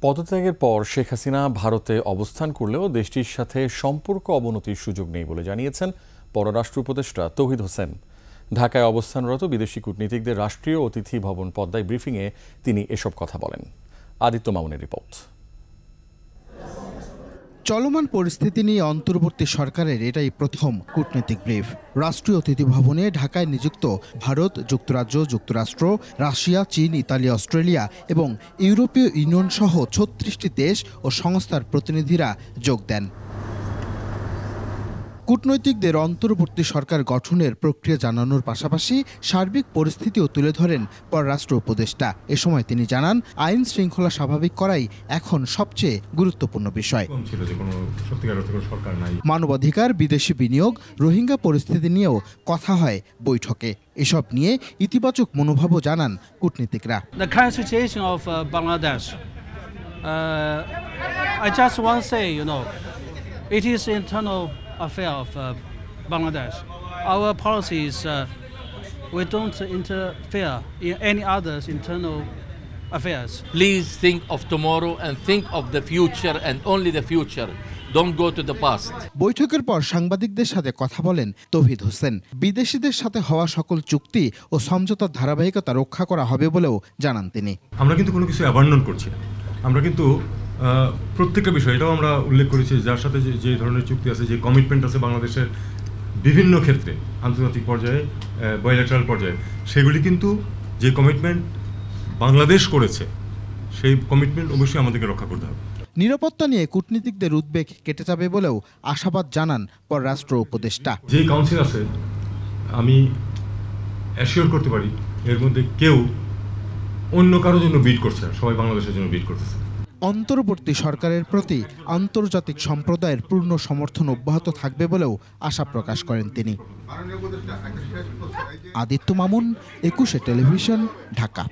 পদত্যাগের পর শেখ হাসিনা ভারতে অবস্থান করলেও দেশটির সাথে সম্পর্ক অবনতির সুযোগ নেই বলে জানিয়েছেন পররাষ্ট্র উপদেষ্টা তৌহিদ হোসেন। ঢাকায় অবস্থানরত বিদেশি কূটনীতিকদের রাষ্ট্রীয় অতিথি ভবন পদ্মায় ব্রিফিংয়ে তিনি এসব কথা বলেন। আদিত্য মামুনের রিপোর্ট। চলমান পরিস্থিতি নিয়ে অন্তর্বর্তী সরকারের এটাই প্রথম কূটনৈতিক ব্রিফ। রাষ্ট্রীয় অতিথি ভবনে ঢাকায় নিযুক্ত ভারত, যুক্তরাজ্য, যুক্তরাষ্ট্র, রাশিয়া, চীন, ইতালি, অস্ট্রেলিয়া এবং ইউরোপীয় ইউনিয়ন সহ ৩৬টি দেশ ও সংস্থার প্রতিনিধিরা যোগ দেন। কূটনৈতিকদের অন্তর্বর্তী সরকার গঠনের প্রক্রিয়া জানানোর পাশাপাশি সার্বিক পরিস্থিতিও তুলে ধরেন পররাষ্ট্র উপদেষ্টা। এ সময় তিনি জানান, আইন শৃঙ্খলা স্বাভাবিক করাই এখন সবচেয়ে গুরুত্বপূর্ণ বিষয়। মানবাধিকার, বিদেশি বিনিয়োগ, রোহিঙ্গা পরিস্থিতি নিয়েও কথা হয় বৈঠকে। এসব নিয়ে ইতিবাচক মনোভাবও জানান কূটনীতিকরা। The current situation of Bangladesh, I just want to say, it is internal affair of Bangladesh. Our policy is we don't interfere in any others' internal affairs. Please think of tomorrow and think of the future and only the future. Don't go to the past. বৈঠকের পর সাংবাদিকদের সাথে কথা বলেন তৌহিদ হোসেন। বিদেশিদের সাথে হওয়া সকল চুক্তি ও সমঝোতার ধারাবাহিকতা রক্ষা করা হবে বলেও জানান তিনি। আমরা কিন্তু কোনো কিছু অ্যাবান্ডন করছি না। আমরা কিন্তু প্রত্যেকটা বিষয় এটাও আমরা উল্লেখ করেছি, যার সাথে যে ধরনের চুক্তি আছে, যে কমিটমেন্ট আছে বাংলাদেশের বিভিন্ন ক্ষেত্রে, আন্তর্জাতিক পর্যায়ে, বাইল্যাটারাল পর্যায়ে, সেগুলি কিন্তু যে কমিটমেন্ট বাংলাদেশ করেছে সেই কমিটমেন্ট অবশ্যই আমাদেরকে রক্ষা করতে হবে। নিরাপত্তা নিয়ে কূটনীতিকদের উদ্বেগ কেটে যাবে বলেও আশাবাদ জানান পররাষ্ট্র উপদেষ্টা। যে কাউন্সিল আছে, আমি অ্যাসিওর করতে পারি এর মধ্যে কেউ অন্য কারোর জন্য বিট করছে না, সবাই বাংলাদেশের জন্য বিট করতেছে। অন্তর্বর্তী সরকারের প্রতি আন্তর্জাতিক সম্প্রদায়ের পূর্ণ সমর্থন অব্যাহত থাকবে বলেও আশা প্রকাশ করেন তিনি। আদিত্য মামুন, ২১ টেলিভিশন, ঢাকা।